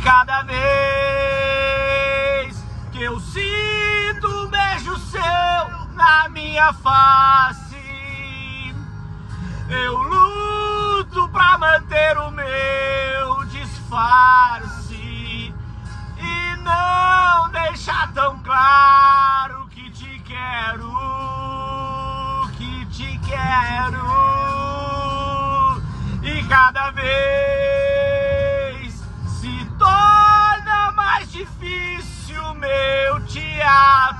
cada vez que eu sinto um beijo seu na minha face, eu luto pra manter o meu disfarce e não deixar tão claro que te quero, que te quero. E cada vez se torna mais difícil meu te amar.